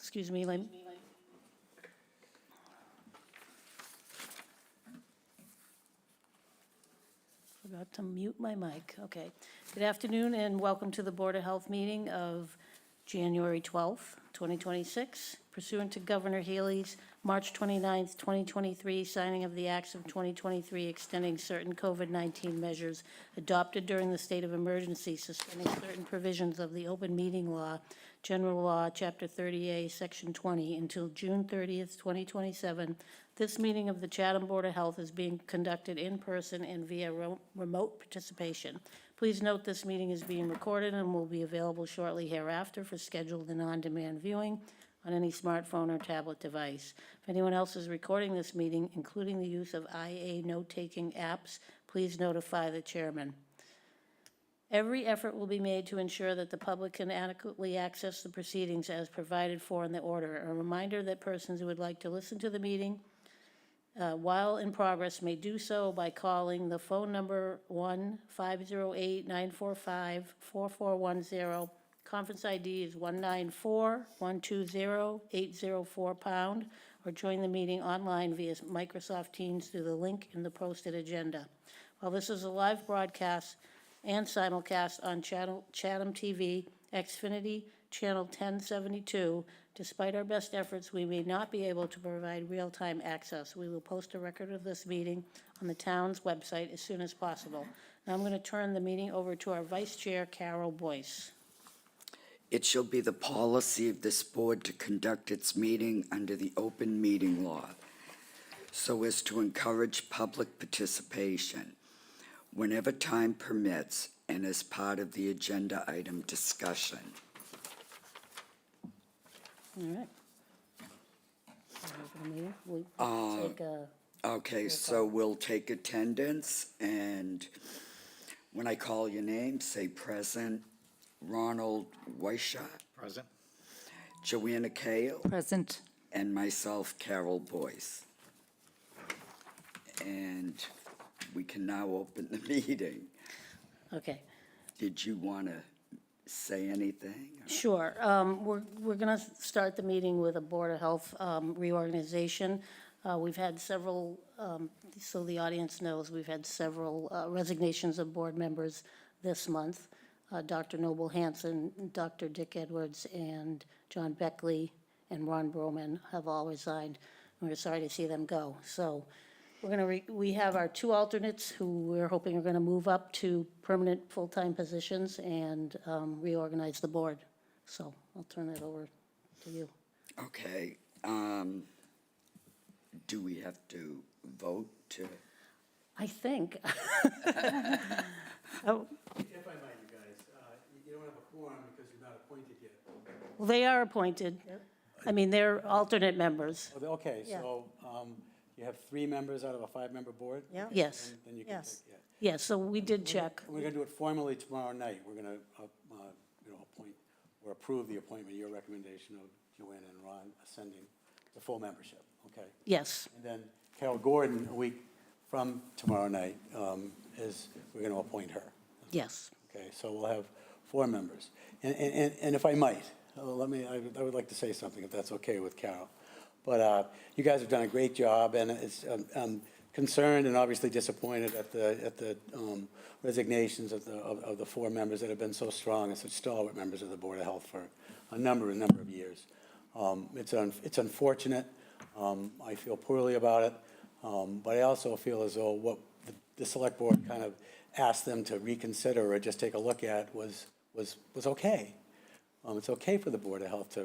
Excuse me, Lynn. Forgot to mute my mic. Okay. Good afternoon and welcome to the Board of Health meeting of January 12th, 2026. Pursuant to Governor Healy's March 29th, 2023 signing of the Acts of 2023 extending certain COVID-19 measures adopted during the state of emergency, suspending certain provisions of the open meeting law, General Law, Chapter 30A, Section 20, until June 30th, 2027, this meeting of the Chatham Board of Health is being conducted in person and via remote participation. Please note this meeting is being recorded and will be available shortly hereafter for scheduled and on-demand viewing on any smartphone or tablet device. If anyone else is recording this meeting, including the use of IA note-taking apps, please notify the chairman. Every effort will be made to ensure that the public can adequately access the proceedings as provided for in the order. A reminder that persons who would like to listen to the meeting while in progress may do so by calling the phone number 1-508-945-4410. Conference ID is 194-120-804#, or join the meeting online via Microsoft Teams through the link in the posted agenda. While this is a live broadcast and simulcast on Chatham TV, Xfinity, Channel 1072, despite our best efforts, we may not be able to provide real-time access. We will post a record of this meeting on the town's website as soon as possible. Now I'm going to turn the meeting over to our Vice Chair, Carol Boyce. It shall be the policy of this board to conduct its meeting under the open meeting law so as to encourage public participation whenever time permits and as part of the agenda item discussion. All right. Open the meeting. We'll take a Okay, so we'll take attendance, and when I call your name, say present. Ronald Weishart. Present. Joanna Kale. Present. And myself, Carol Boyce. And we can now open the meeting. Okay. Did you want to say anything? Sure. We're going to start the meeting with a Board of Health reorganization. We've had several, so the audience knows, we've had several resignations of board members this month. Dr. Noble Hanson, Dr. Dick Edwards, and John Beckley and Ron Broman have all resigned. We're sorry to see them go. So we have our two alternates who we're hoping are going to move up to permanent full-time positions and reorganize the board. So I'll turn that over to you. Okay. Do we have to vote to? I think. Oh. If I might, you guys, you don't have a quorum because you're not appointed yet. Well, they are appointed. I mean, they're alternate members. Okay, Yeah. so you have 3 members out of a 5-member board? Yeah. Yes. And then you can Yes. pick, yeah. Yes, so we did check. We're going to do it formally tomorrow night. We're going to, appoint or approve the appointment, your recommendation of Joanna and Ron ascending to full membership, okay? Yes. And then Carol Gordon, a week from tomorrow night, we're going to appoint her. Yes. Okay, so we'll have 4 members. And if I might, I would like to say something, if that's okay with Carol. But you guys have done a great job, and I'm concerned and obviously disappointed at the resignations of the 4 members that have been so strong and such stalwart members of the Board of Health for a number of years. It's unfortunate. I feel poorly about it, but I also feel as though what the select board kind of asked them to reconsider or just take a look at was okay. It's okay for the Board of Health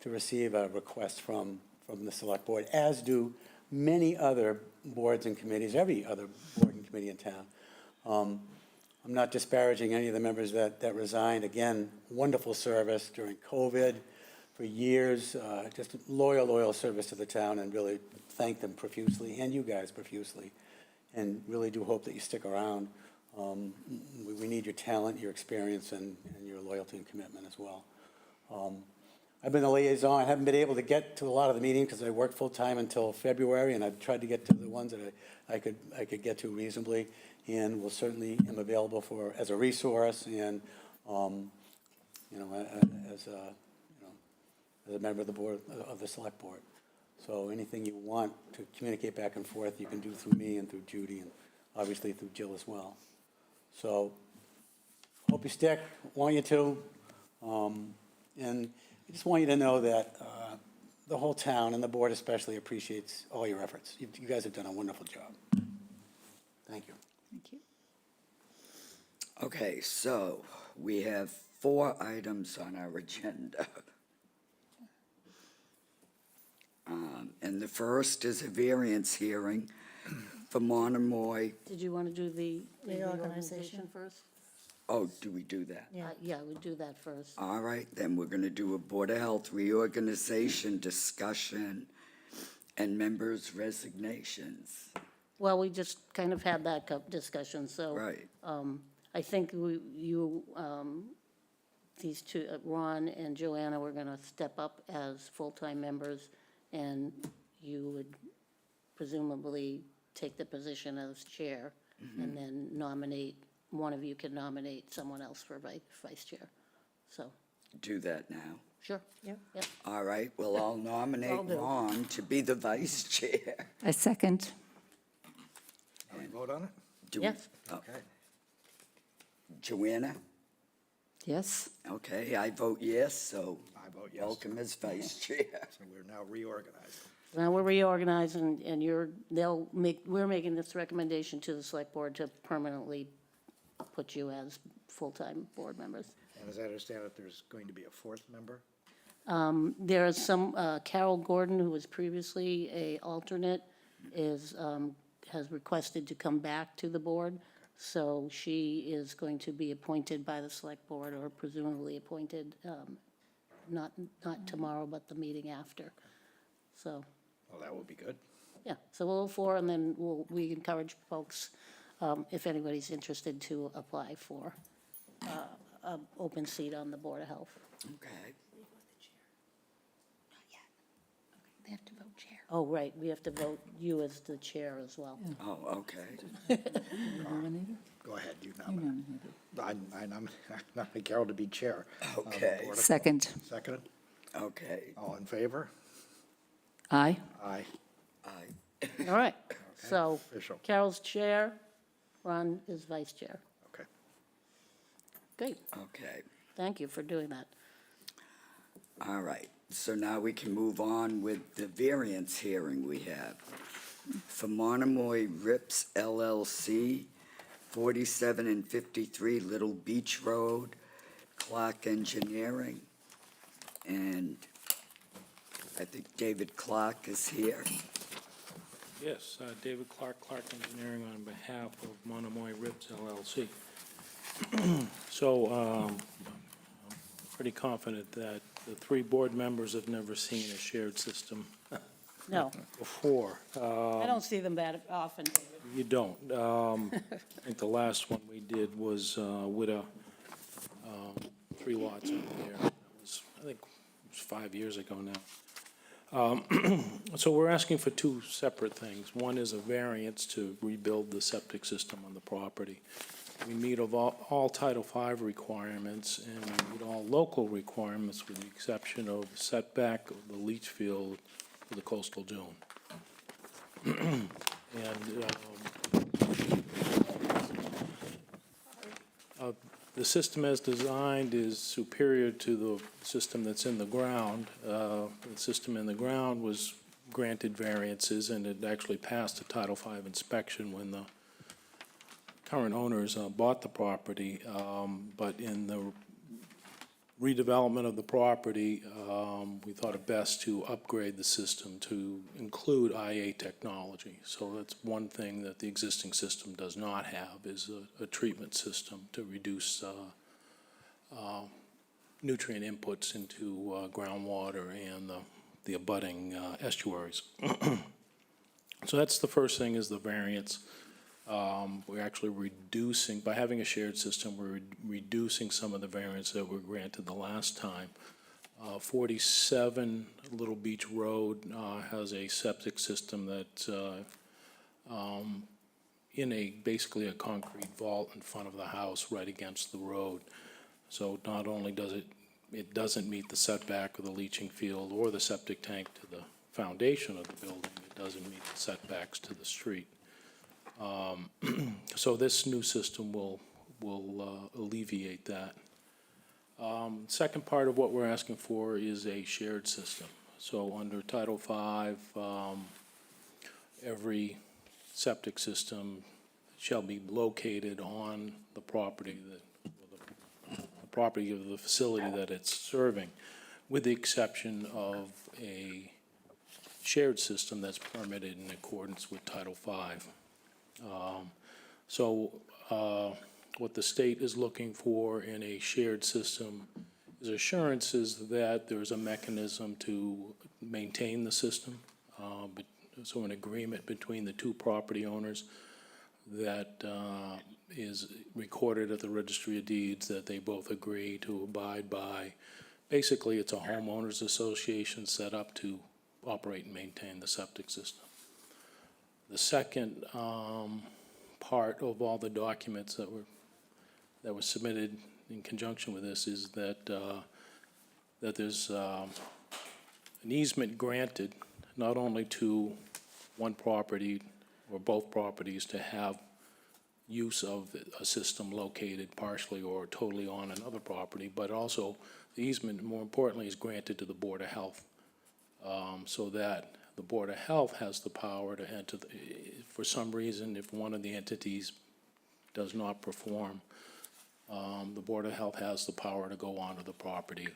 to receive a request from the select board, as do many other boards and committees, every other board and committee in town. I'm not disparaging any of the members that resigned. Again, wonderful service during COVID for years, just loyal service to the town, and really thank them profusely, and you guys profusely, and really do hope that you stick around. We need your talent, your experience, and your loyalty and commitment as well. I've been a liaison. I haven't been able to get to a lot of the meetings because I worked full-time until February, and I've tried to get to the ones that I could get to reasonably, and will certainly am available as a resource and as as a member of the board, of the select board. So anything you want to communicate back and forth, you can do through me and through Judy and obviously through Jill as well. So hope you stick, want you to. And I just want you to know that the whole town and the board especially appreciates all your efforts. You guys have done a wonderful job. Thank you. Thank you. Okay, so we have 4 items on our agenda. And the first is a variance hearing for Monomoy. Did you want to do the Reorganization? first? Oh, do we do that? Yeah, we do that first. All right, then we're going to do a Board of Health reorganization discussion and members' resignations. Well, we just kind of had that discussion, so. Right. I think these two, Ron and Joanna, were gonna step up as full-time members, and you would presumably take the position as chair, and then one of you can nominate someone else for vice chair. So, Do that now. sure. Yep. All right, well, I'll nominate I'll do it. Ron to be the vice chair. I second. Can we vote on it? Do we- Yes. Okay. Joanna? Yes. Okay, I vote yes, so I vote yes. welcome as vice chair. So we're now reorganized. Now we're reorganizing, and we're making this recommendation to the select board to permanently put you as full-time board members. And as I understand it, there's going to be a 4th member? There is Carol Gordon, who was previously a alternate, has requested to come back to the board. So she is going to be appointed by the select board, or presumably appointed, not tomorrow, but the meeting after. So, Well, that will be good. yeah, so we'll 4, and then we encourage folks, if anybody's interested, to apply for an open seat on the Board of Health. Okay, They have to vote chair. Oh, right, we have to vote you as the chair as well. oh, okay. Go ahead, you nominate. I nominate Carol to be chair. of the Okay. Board of- Second. Seconded? Okay, All in favor? Aye. Aye. aye. All right, so Official. Carol's chair, Ron is vice chair. Okay. Great, Okay, thank you for doing that. all right. So now we can move on with the variance hearing we have. For Monomoy Rips LLC, 47 and 53 Little Beach Road, Clark Engineering. And I think David Clark is here. Yes, David Clark, Clark Engineering, on behalf of Monomoy Rips LLC. So, I'm pretty confident that the 3 board members have never seen a shared system No, before. I don't see them that often, David. You don't. I think the last one we did was with 3 lots out there. That was, I think, it was 5 years ago now. So we're asking for 2 separate things. One is a variance to rebuild the septic system on the property. We meet of all Title V requirements, and we meet all local requirements with the exception of setback of the leach field for the coastal dune. And the system as designed is superior to the system that's in the ground. The system in the ground was granted variances, and it actually passed a Title V inspection when the current owners bought the property. But in the redevelopment of the property, we thought it best to upgrade the system to include IA technology. So that's one thing that the existing system does not have, is a treatment system to reduce nutrient inputs into groundwater and the abutting estuaries. So that's the first thing, is the variance. We're actually reducing, by having a shared system, we're reducing some of the variants that were granted the last time. 47 Little Beach Road has a septic system that's in basically a concrete vault in front of the house right against the road. So not only does it it doesn't meet the setback of the leaching field or the septic tank to the foundation of the building. It doesn't meet the setbacks to the street. So this new system will alleviate that. Second part of what we're asking for is a shared system. So under Title V, every septic system shall be located on the property the property of the facility that it's serving, with the exception of a shared system that's permitted in accordance with Title V. What the state is looking for in a shared system is assurances that there's a mechanism to maintain the system. So an agreement between the two property owners that is recorded at the Registry of Deeds that they both agree to abide by. Basically, it's a homeowners association set up to operate and maintain the septic system. The second part of all the documents that were submitted in conjunction with this is that there's an easement granted not only to one property or both properties to have use of a system located partially or totally on another property, but also the easement, more importantly, is granted to the Board of Health, so that the Board of Health has the power to enter, for some reason, if one of the entities does not perform, the Board of Health has the power to go onto the property,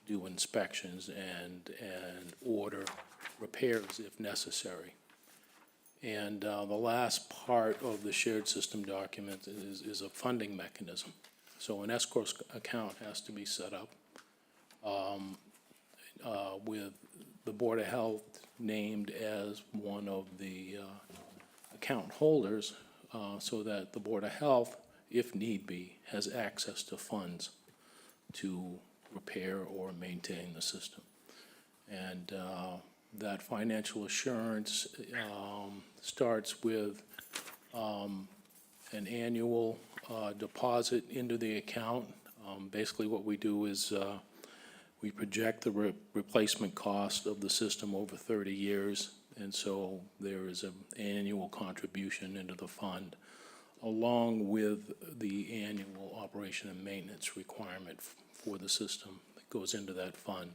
do inspections, and order repairs if necessary. And the last part of the shared system document is a funding mechanism. So an escrow account has to be set up with the Board of Health named as one of the account holders, so that the Board of Health, if need be, has access to funds to repair or maintain the system. And that financial assurance starts with an annual deposit into the account. Basically what we do is we project the replacement cost of the system over 30 years, and so there is an annual contribution into the fund, along with the annual operation and maintenance requirement for the system that goes into that fund.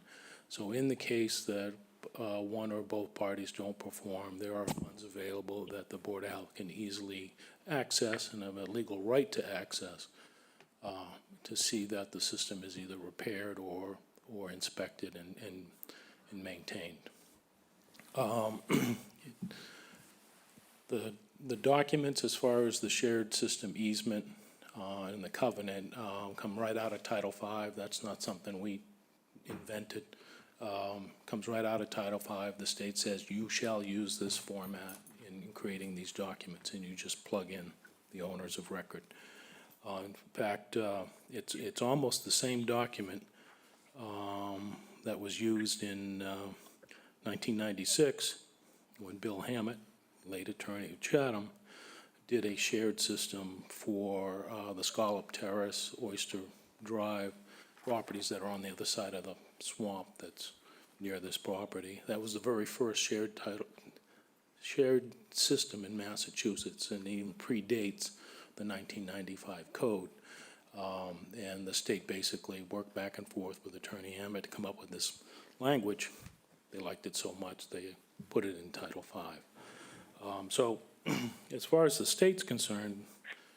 So in the case that one or both parties don't perform, there are funds available that the Board of Health can easily access and have a legal right to access to see that the system is either repaired or inspected and maintained. The documents as far as the shared system easement and the covenant come right out of Title V. That's not something we invented. Comes right out of Title V. The state says you shall use this format in creating these documents, and you just plug in the owners of record. In fact, it's almost the same document that was used in 1996 when Bill Hammett, late attorney of Chatham, did a shared system for the Scallop Terrace, Oyster Drive properties that are on the other side of the swamp that's near this property. That was the very first shared system in Massachusetts, and even predates the 1995 code. And the state basically worked back and forth with Attorney Hammett to come up with this language. They liked it so much they put it in Title V. So as far as the state's concerned,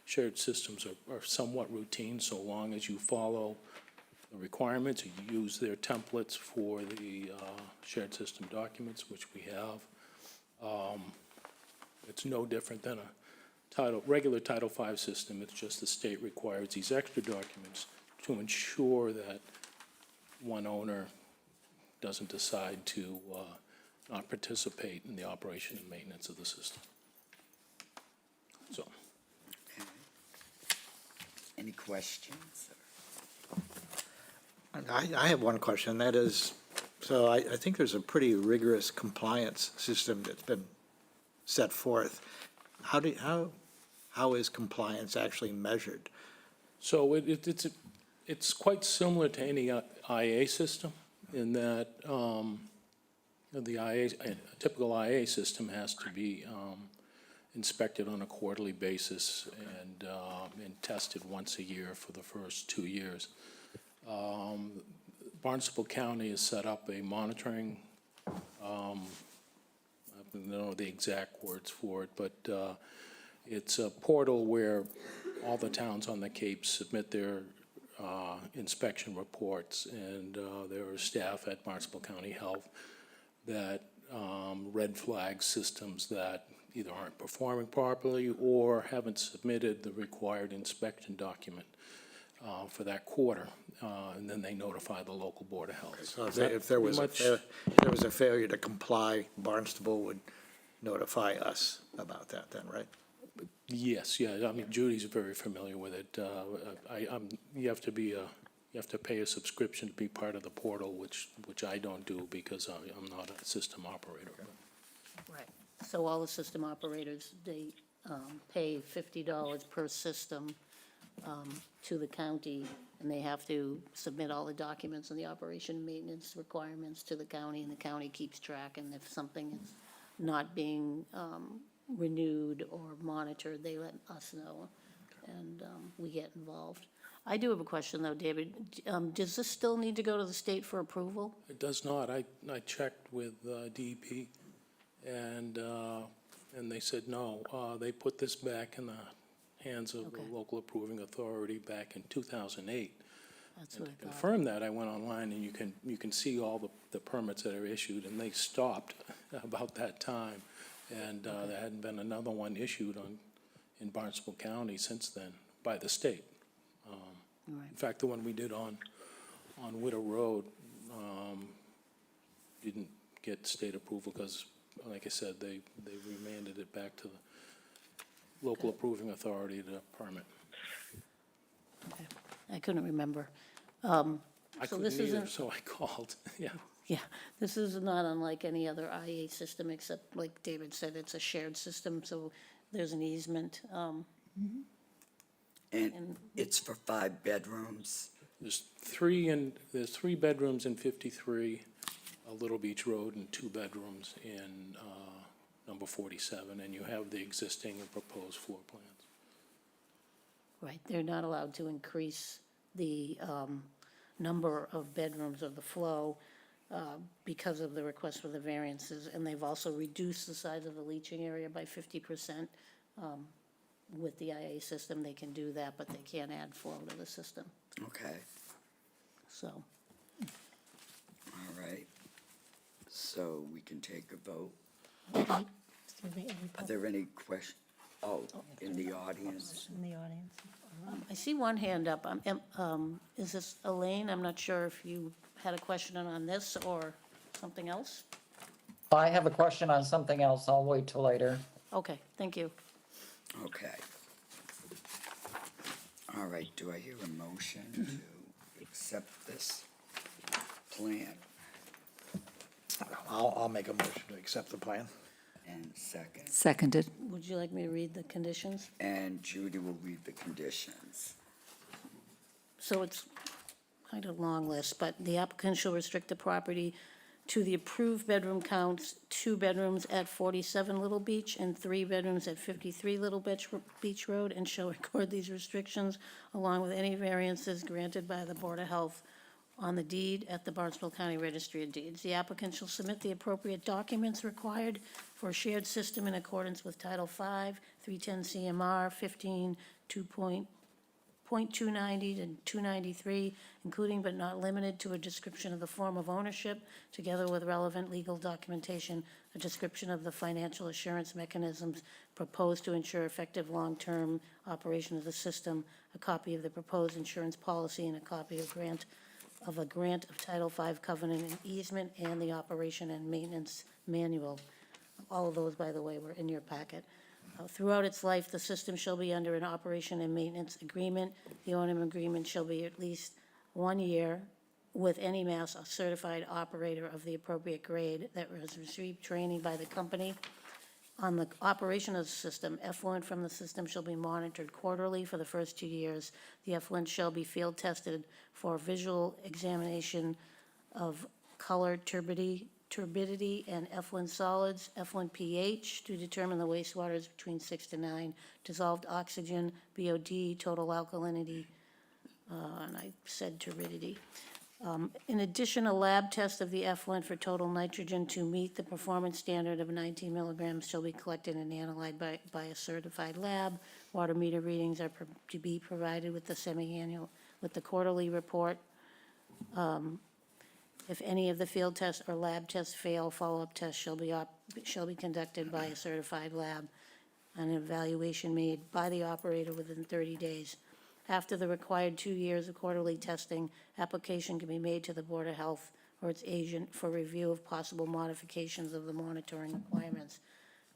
shared systems are somewhat routine so long as you follow the requirements, you use their templates for the shared system documents, which we have. It's no different than a regular Title V system. It's just the state requires these extra documents to ensure that one owner doesn't decide to not participate in the operation and maintenance of the system. So. Any questions? I have one question, that is, so I think there's a pretty rigorous compliance system that's been set forth. How is compliance actually measured? So It's quite similar to any IA system in that the IA, a typical IA system has to be inspected on a quarterly basis and tested once a year for the first 2 years. Barnstable County has set up a monitoring, I don't know the exact words for it, but it's a portal where all the towns on the Cape submit their inspection reports, and there are staff at Barnstable County Health that red flag systems that either aren't performing properly or haven't submitted the required inspection document for that quarter, and then they notify the local Board of Health. So Is that if there was pretty there was a failure to comply, Barnstable would notify us about that then, right? Yes, yeah, I mean, Judy's very familiar with it. You have to pay a subscription to be part of the portal, which I don't do because I'm not a system operator. Right. So all the system operators, they pay $50 per system to the county, and they have to submit all the documents and the operation and maintenance requirements to the county, and the county keeps track, and if something is not being renewed or monitored, they let us know, and we get involved. I do have a question, though, David. Does this still need to go to the state for approval? It does not. I checked with DEP, and they said no. They put this back in the hands of the Okay. local approving authority back in 2008. That's And what to I thought. confirm that, I went online, and you can see all the permits that are issued, and they stopped about that time. And there hadn't been another one issued in Barnstable County since then by the state. Right. In fact, the one we did on Widow Road didn't get state approval because, like I said, they remanded it back to the local approving authority to permit. Okay. I couldn't remember. I So this couldn't either, isn't- so I called, yeah. Yeah, this is not unlike any other IA system, except, like David said, it's a shared system, so there's an easement. And it's for 5 bedrooms. There's three bedrooms in 53, Little Beach Road, and 2 bedrooms in number 47, and you have the existing and proposed floor plans. Right, they're not allowed to increase the number of bedrooms or the flow because of the request for the variances, and they've also reduced the size of the leaching area by 50%. With the IA system, they can do that, but they can't add flow to the system, Okay, so. all right. So we can take a vote. Are there any questions? Oh, in the audience? In the audience. I see one hand up. Is this Elaine? I'm not sure if you had a question on this or something else. I have a question on something else. I'll wait till later. Okay, thank you. Okay. All right, do I hear a motion to accept this plan? I'll make a motion to accept the plan. And second, Seconded. Would you like me to read the conditions? and Judy will read the conditions. So it's kind of a long list, but the applicant shall restrict the property to the approved bedroom counts, 2 bedrooms at 47 Little Beach and 3 bedrooms at 53 Little Beach Road, and shall record these restrictions along with any variances granted by the Board of Health on the deed at the Barnstable County Registry of Deeds. The applicant shall submit the appropriate documents required for a shared system in accordance with Title V, 310 CMR 15, 2.290 to 293, including but not limited to a description of the form of ownership, together with relevant legal documentation, a description of the financial assurance mechanisms proposed to ensure effective long-term operation of the system, a copy of the proposed insurance policy, and a copy of a grant of Title V covenant and easement, and the operation and maintenance manual. All of those, by the way, were in your packet. Throughout its life, the system shall be under an operation and maintenance agreement. The owner agreement shall be at least 1 year with any mass certified operator of the appropriate grade that has received training by the company. On the operation of the system, effluent from the system shall be monitored quarterly for the first 2 years. The effluent shall be field tested for visual examination of color, turbidity, and effluent solids, effluent pH to determine the wastewater is between 6 to 9, dissolved oxygen, BOD, total alkalinity, and I said turbidity. In addition, a lab test of the effluent for total nitrogen to meet the performance standard of 19 milligrams shall be collected and analyzed by a certified lab. Water meter readings are to be provided with the semi-annual, with the quarterly report. If any of the field tests or lab tests fail, follow-up tests shall be conducted by a certified lab, and an evaluation made by the operator within 30 days. After the required 2 years of quarterly testing, application can be made to the Board of Health or its agent for review of possible modifications of the monitoring requirements.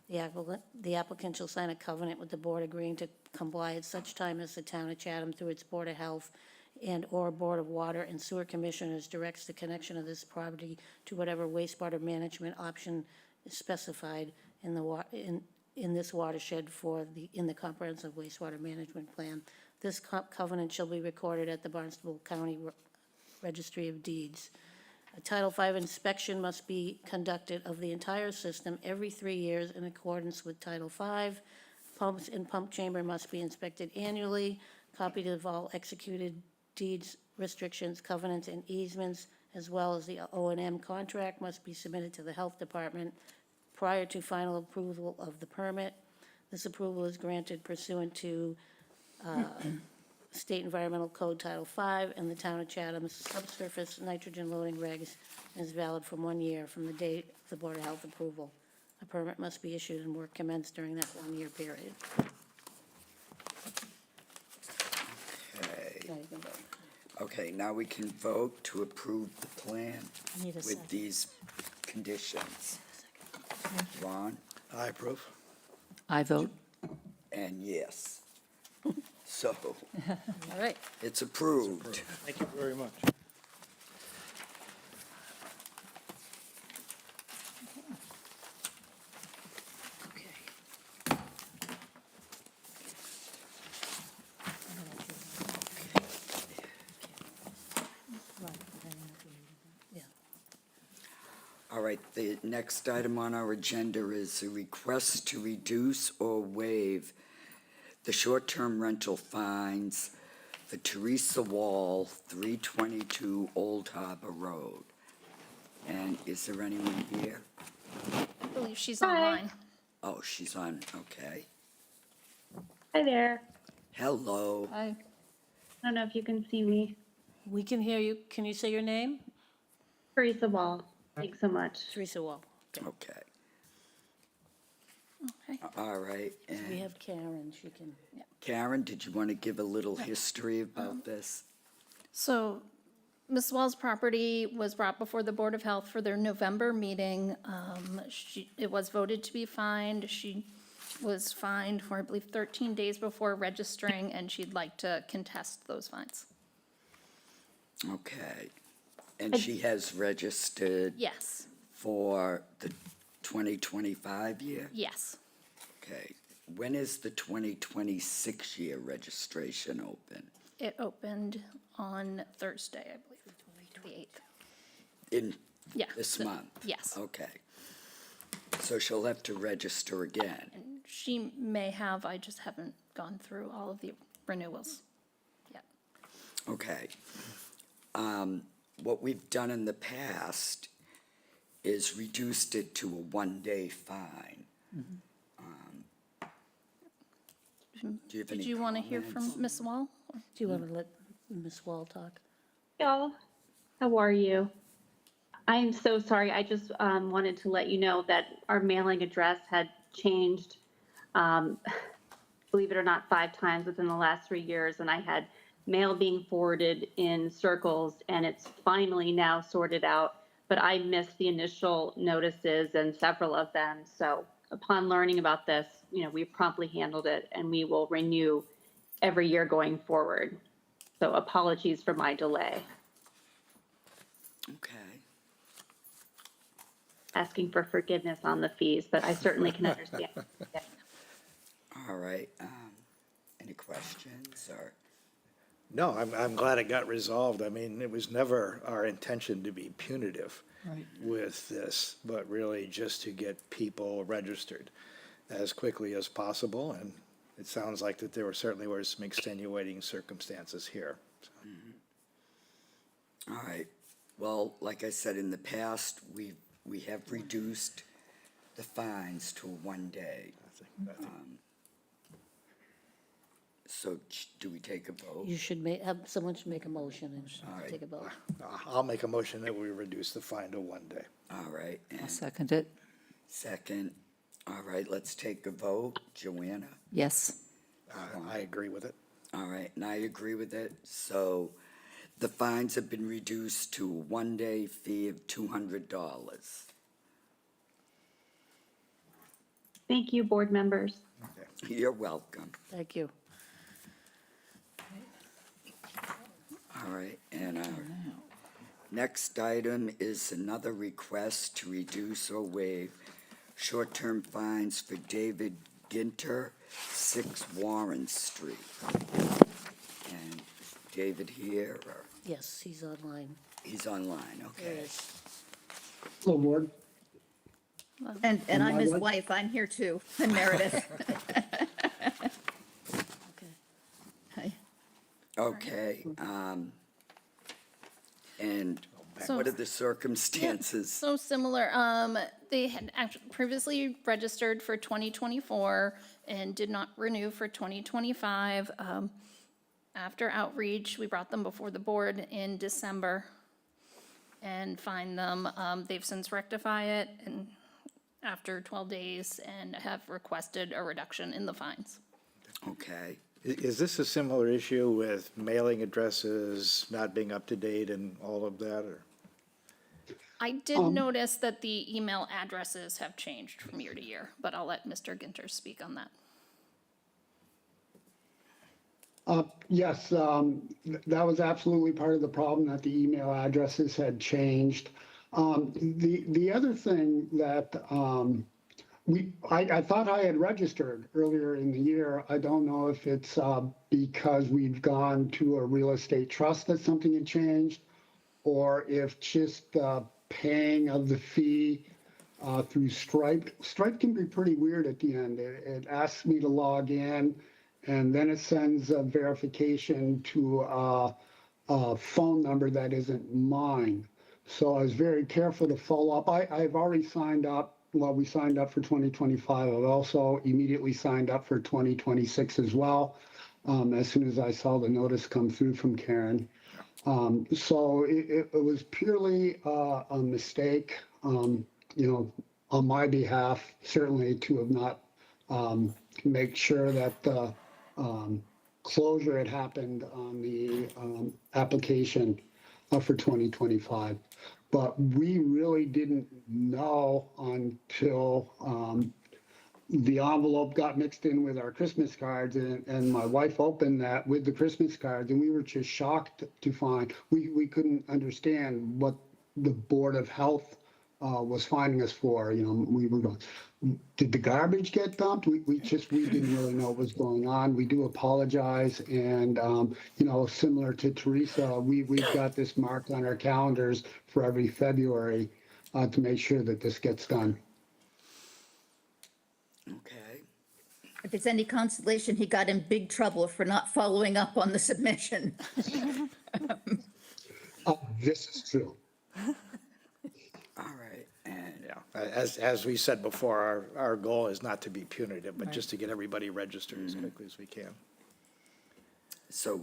The applicant shall sign a covenant with the board agreeing to comply at such time as the town of Chatham, through its Board of Health and/or Board of Water and Sewer Commissioners, directs the connection of this property to whatever wastewater management option is specified in this watershed in the comprehensive wastewater management plan. This covenant shall be recorded at the Barnstable County Registry of Deeds. A Title V inspection must be conducted of the entire system every 3 years in accordance with Title V. Pumps and pump chamber must be inspected annually. Copies of all executed deeds, restrictions, covenants, and easements, as well as the O&M contract, must be submitted to the Health Department prior to final approval of the permit. This approval is granted pursuant to State Environmental Code Title V and the Town of Chatham's subsurface nitrogen loading regs, and is valid for 1 year from the date of the Board of Health approval. A permit must be issued and work commenced during that 1-year period. Okay. Now you can vote. Okay, now we can vote to approve the plan I need a with second. these conditions. Ron, I approve. I vote. and yes. So, All right. it's approved. Thank you very much. Okay. Yeah. All right, the next item on our agenda is a request to reduce or waive the short-term rental fines for Teresa Wall, 322 Old Harbor Road. And is there anyone here? I believe she's online. Oh, she's on, okay. Hi there. Hello. I I don't know if you can see me. We can hear you. Can you say your name? Teresa Wall. Thanks so much. Teresa Wall. Okay, Okay. all right. We And have Karen, she can, yeah. Karen, did you want to give a little history about this? So Ms. Wall's property was brought before the Board of Health for their November meeting. It was voted to be fined. She was fined for, I believe, 13 days before registering, and she'd like to contest those fines. Okay. And she has registered Yes, for the 2025 year? yes. Okay. When is the 2026 year registration open? It opened on Thursday, I believe, the 8th. In Yeah. this so- month? Yes. Okay. So she'll have to register again. And she may have, I just haven't gone through all of the renewals yet. Okay. What we've done in the past is reduced it to a 1-day fine. Do you have any Did you want to hear comments? from Ms. Wall? Do you want to let Ms. Wall talk? Y'all, how are you? I'm so sorry. I just wanted to let you know that our mailing address had changed, believe it or not, 5 times within the last 3 years. And I had mail being forwarded in circles, and it's finally now sorted out. But I missed the initial notices and several of them. So upon learning about this, we promptly handled it, and we will renew every year going forward. So apologies for my delay. Okay. asking for forgiveness on the fees, but I certainly can understand. All right, any questions or? No, I'm glad it got resolved. I mean, it was never our intention to be punitive with this, but really just to get people registered as quickly as possible. And it sounds like that there certainly were some extenuating circumstances here. All right, well, like I said, in the past, we have reduced the fines to 1 day. So do we take a vote? You should someone should make a motion and take a vote. I'll make a motion that we reduce the fine to 1 day. All right, I'll and second it. second, all right, let's take a vote. Joanna? Yes. I agree with it. All right, and I agree with it. So the fines have been reduced to a 1-day fee of $200. Thank you, board members. You're welcome. Thank you. All right, and our next item is another request to reduce or waive short-term fines for David Ginter, 6 Warren Street. And David here, or Yes, he's online. he's online, There okay. he is. Hello, board. And I'm I'm his his wife. I'm here too. I'm Meredith. Okay. Hi. Okay, and So- what are the circumstances? So similar, they had actually previously registered for 2024 and did not renew for 2025. After outreach, we brought them before the board in December and fined them. They've since rectified it and after 12 days and have requested a reduction in the fines. Okay, Is this a similar issue with mailing addresses not being up to date and all of that, or? I did notice that the email addresses have changed from year to year, but I'll let Mr. Ginter speak on that. Yes, that was absolutely part of the problem, that the email addresses had changed. The other thing that I thought I had registered earlier in the year. I don't know if it's because we've gone to a real estate trust that something had changed, or if just paying of the fee through Stripe. Stripe can be pretty weird at the end. It asks me to log in, and then it sends a verification to a phone number that isn't mine. So I was very careful to follow up. I've already signed up. Well, we signed up for 2025. I've also immediately signed up for 2026 as well, as soon as I saw the notice come through from Karen. So it was purely a mistake, on my behalf, certainly to have not make sure that the closure had happened on the application for 2025. But we really didn't know until the envelope got mixed in with our Christmas cards, and my wife opened that with the Christmas cards, and we were just shocked to find, we couldn't understand what the Board of Health was finding us for. We were going, did the garbage get dumped? We didn't really know what was going on. We do apologize, and similar to Teresa, we've got this marked on our calendars for every February to make sure that this gets done. okay. If it's any consolation, he got in big trouble for not following up on the submission. This is true. All right, and Yeah, as we said before, our goal is not to be punitive, but just to get everybody registered as quickly as we can. so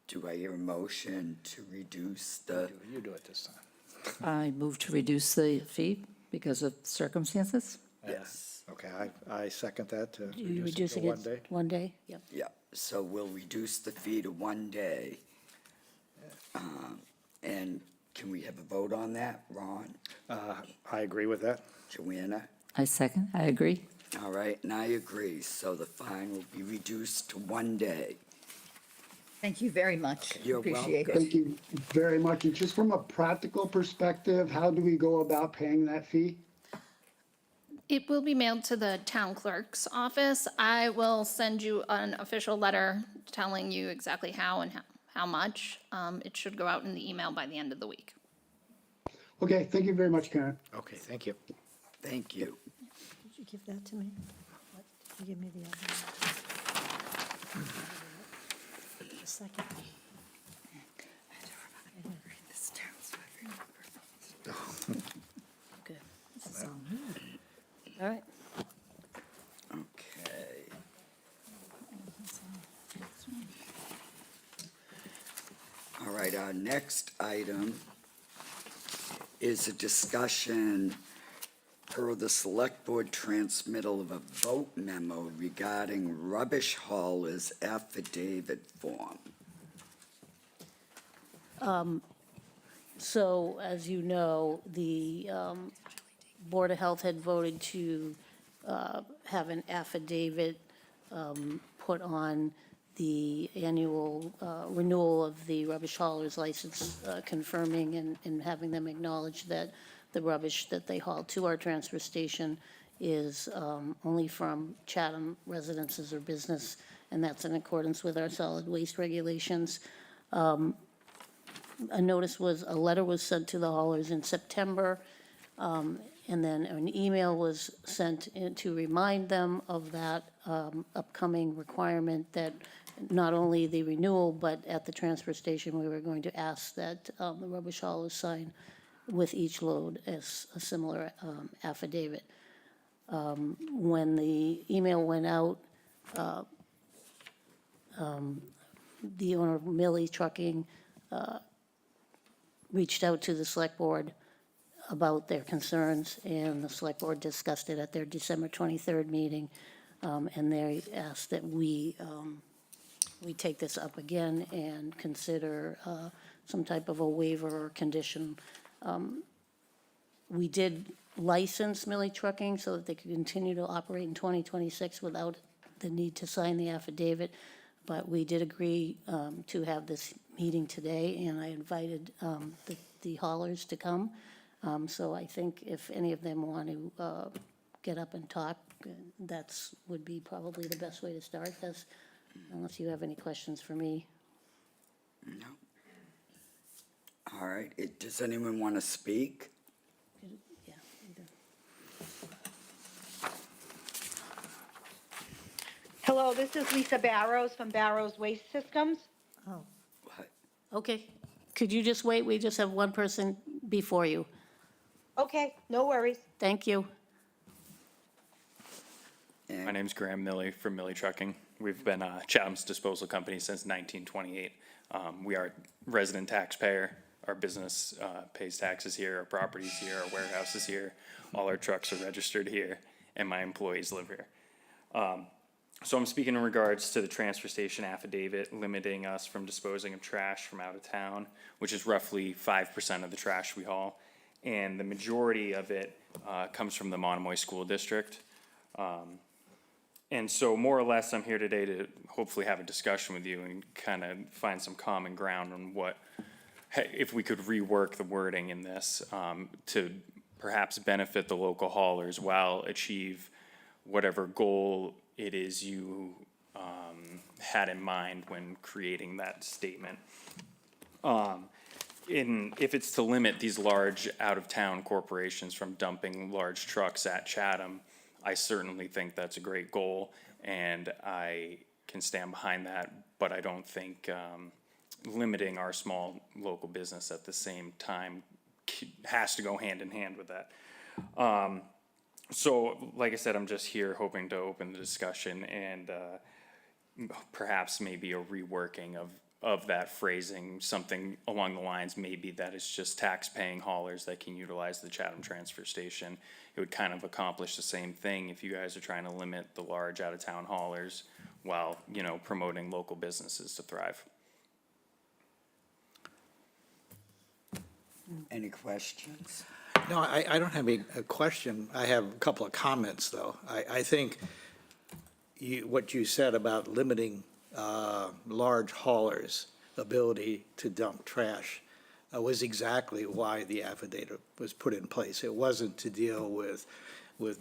do I hear a motion to reduce the, You do it this time. I move to reduce the fee because of circumstances. yes, Okay, I second that to You reduce it reducing to it 1 day. 1 day? Yep. yeah, so we'll reduce the fee to 1 day. And can we have a vote on that, Ron, I agree with that. Joanna? I second, I agree. All right, and I agree, so the fine will be reduced to 1 day. Thank you very much. You're Appreciate welcome. it. Thank you very much. And just from a practical perspective, how do we go about paying that fee? It will be mailed to the town clerk's office. I will send you an official letter telling you exactly how and how much. It should go out in the email by the end of the week. Okay, thank you very much, Karen. Okay, thank you. Thank you. Did you give that to me? What? Did you give me the other one? The second. Okay. All right. Okay. All right, our next item is a discussion per the select board transmittal of a vote memo regarding rubbish haulers affidavit form. So, as you know, the Board of Health had voted to have an affidavit put on the annual renewal of the rubbish hauler's license, confirming and having them acknowledge that the rubbish that they haul to our transfer station is only from Chatham residences or business, and that's in accordance with our solid waste regulations. A letter was sent to the haulers in September, and then an email was sent in to remind them of that upcoming requirement that not only the renewal, but at the transfer station, we were going to ask that the rubbish haulers sign with each load as a similar affidavit. When the email went out, the owner of Millie Trucking reached out to the select board about their concerns, and the select board discussed it at their December 23rd meeting, and they asked that we take this up again and consider some type of a waiver or condition. We did license Millie Trucking so that they could continue to operate in 2026 without the need to sign the affidavit, but we did agree to have this meeting today, and I invited the haulers to come. So I think if any of them want to get up and talk, would be probably the best way to start this, unless you have any questions for me. No. All right, does anyone want to speak? Yeah, you do. Hello, this is Lisa Barrows from Barrows Waste Systems. Oh, What? okay. Could you just wait? We just have one person before you. Okay, no worries. Thank you. My name's Graham Milley from Milley Trucking. We've been Chatham's disposal company since 1928. We are a resident taxpayer. Our business pays taxes here, our property's here, our warehouse is here, all our trucks are registered here, and my employees live here. So I'm speaking in regards to the transfer station affidavit limiting us from disposing of trash from out of town, which is roughly 5% of the trash we haul. And the majority of it comes from the Monomoy School District. And so more or less, I'm here today to hopefully have a discussion with you and kind of find some common ground on if we could rework the wording in this to perhaps benefit the local haulers while achieve whatever goal it is you had in mind when creating that statement. If it's to limit these large out-of-town corporations from dumping large trucks at Chatham, I certainly think that's a great goal, and I can stand behind that, but I don't think limiting our small local business at the same time has to go hand in hand with that. So, like I said, I'm just here hoping to open the discussion and perhaps maybe a reworking of that phrasing, something along the lines maybe that it's just tax-paying haulers that can utilize the Chatham transfer station. It would kind of accomplish the same thing if you guys are trying to limit the large out-of-town haulers while, promoting local businesses to thrive. Any questions? No, I don't have a question. I have a couple of comments, though. I think what you said about limiting large haulers' ability to dump trash was exactly why the affidavit was put in place. It wasn't to deal with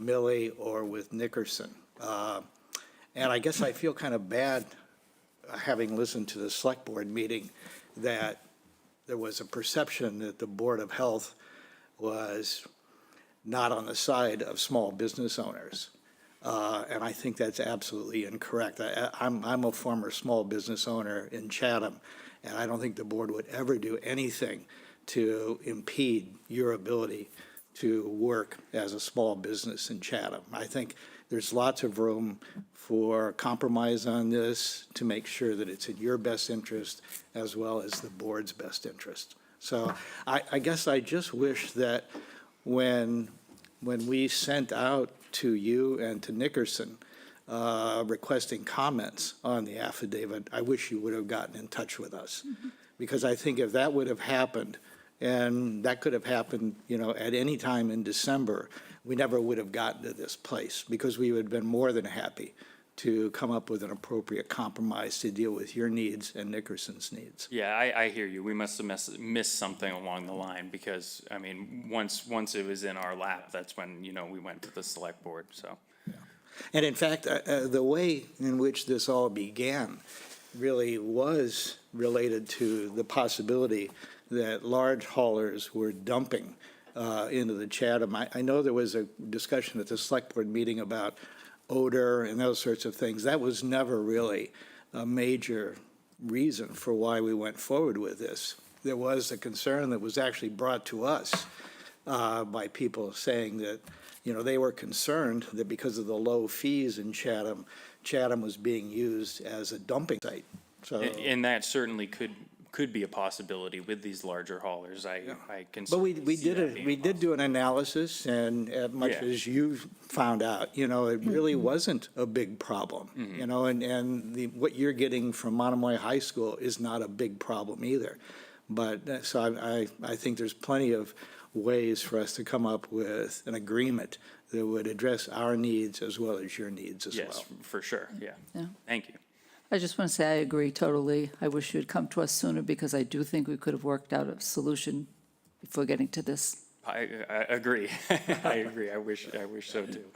Millie or with Nickerson. And I guess I feel kind of bad, having listened to the select board meeting, that there was a perception that the Board of Health was not on the side of small business owners. And I think that's absolutely incorrect. I'm a former small business owner in Chatham, and I don't think the board would ever do anything to impede your ability to work as a small business in Chatham. I think there's lots of room for compromise on this to make sure that it's in your best interest as well as the board's best interest. So I guess I just wish that when we sent out to you and to Nickerson requesting comments on the affidavit, I wish you would have gotten in touch with us. Because I think if that would have happened, and that could have happened, at any time in December, we never would have gotten to this place, because we would have been more than happy to come up with an appropriate compromise to deal with your needs and Nickerson's needs. Yeah, I hear you. We must have missed something along the line because, I mean, once it was in our lap, that's when, we went to the select board, so. And in fact, the way in which this all began really was related to the possibility that large haulers were dumping into the Chatham. I know there was a discussion at the select board meeting about odor and those sorts of things. That was never really a major reason for why we went forward with this. There was a concern that was actually brought to us by people saying that, they were concerned that because of the low fees in Chatham, Chatham was being used as a dumping site. So, And that certainly could be a possibility with these larger haulers. I can. but we did do an analysis, and much Yeah. as you found out, it really wasn't a big problem. And what you're getting from Monomoy High School is not a big problem either. But so I think there's plenty of ways for us to come up with an agreement that would address our needs as well as your needs as well. Yes, for sure, yeah. Yeah. Thank you. I just want to say I agree totally. I wish you had come to us sooner because I do think we could have worked out a solution before getting to this. I agree. I agree. I wish so too.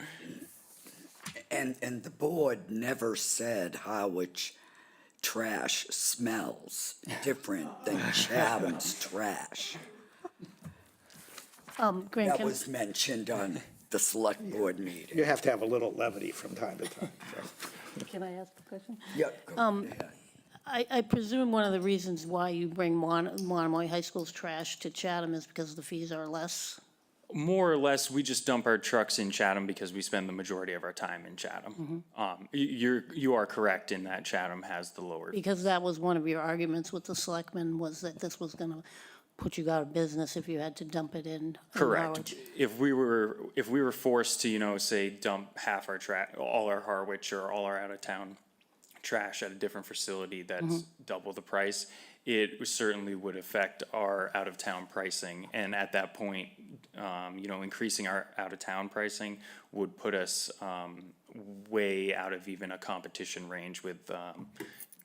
And the board never said Harwich trash smells different than Chatham's trash. Grant, That was mentioned on the select board meeting. You have to have a little levity from time to time. can I ask a question? Yeah, go ahead. I presume one of the reasons why you bring Monomoy High School's trash to Chatham is because the fees are less? More or less, we just dump our trucks in Chatham because we spend the majority of our time in Chatham. You are correct in that Chatham has the lower. Because that was one of your arguments with the selectmen, was that this was going to put you out of business if you had to dump it in Correct. Harwich. If we were forced to, say, dump half our all our Harwich or all our out of town trash at a different facility that's double the price, it certainly would affect our out of town pricing. And at that point, increasing our out of town pricing would put us way out of even a competition range with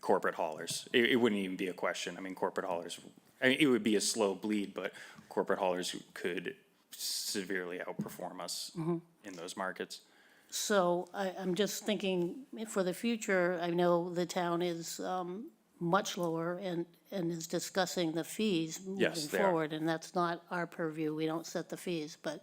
corporate haulers. It wouldn't even be a question. I mean, corporate haulers. It would be a slow bleed, but corporate haulers could severely outperform us in those markets. So I'm just thinking, for the future, I know the town is much lower and is discussing the fees moving Yes, they are. forward, and that's not our purview, we don't set the fees, but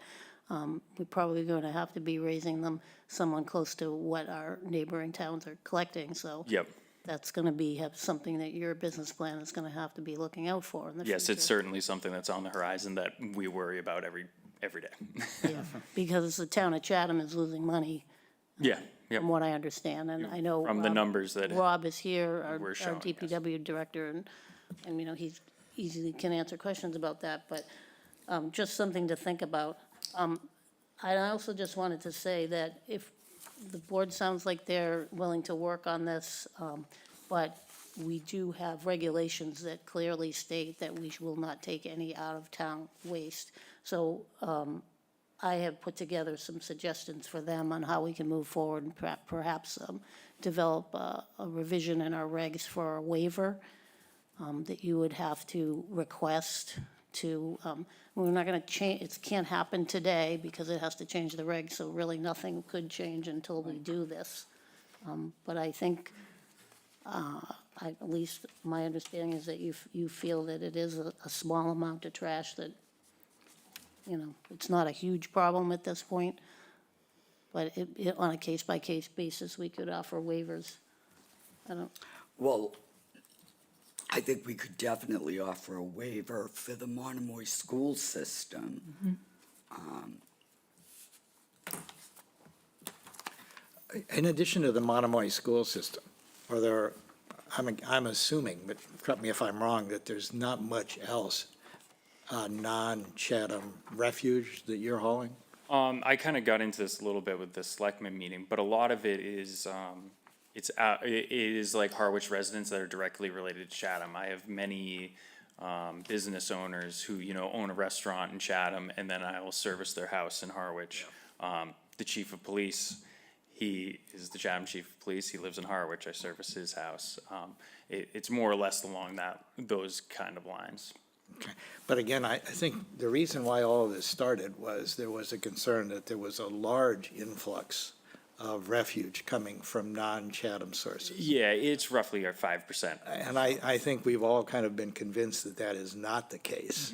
we're probably going to have to be raising them somewhat close to what our neighboring towns are collecting, so. Yep. That's going to have something that your business plan is going to have to be looking out for in the future. Yes, it's certainly something that's on the horizon that we worry about every day. Yeah, because the town of Chatham is losing money, Yeah, yep. from what I understand, and I know. From the numbers that Rob is here, our we're showing, yes. DPW director, and he's easily can answer questions about that, but just something to think about. I also just wanted to say that if the board sounds like they're willing to work on this, but we do have regulations that clearly state that we will not take any out-of-town waste. So I have put together some suggestions for them on how we can move forward and perhaps develop a revision in our regs for a waiver that you would have to request to, we're not gonna change, it can't happen today because it has to change the regs, so really nothing could change until we do this. But I think, at least my understanding is that you feel that it is a small amount of trash that, you know, it's not a huge problem at this point. But on a case-by-case basis, we could offer waivers. Well, I think we could definitely offer a waiver for the Monomoy school system. In addition to the Monomoy school system, are there, I'm assuming, but correct me if I'm wrong, that there's not much else non-Chatham refuge that you're hauling? I kind of got into this a little bit with the selectmen meeting, but a lot of it is, it is like Harwich residents that are directly related to Chatham. I have many business owners who, you know, own a restaurant in Chatham, and then I will service their house in Harwich. The chief of police, he is the Chatham chief of police. He lives in Harwich. I service his house. It's more or less along those kind of lines. Okay. But again, I think the reason why all of this started was there was a concern that there was a large influx of refuge coming from non-Chatham sources. Yeah, it's roughly our 5%. And I think we've all kind of been convinced that that is not the case.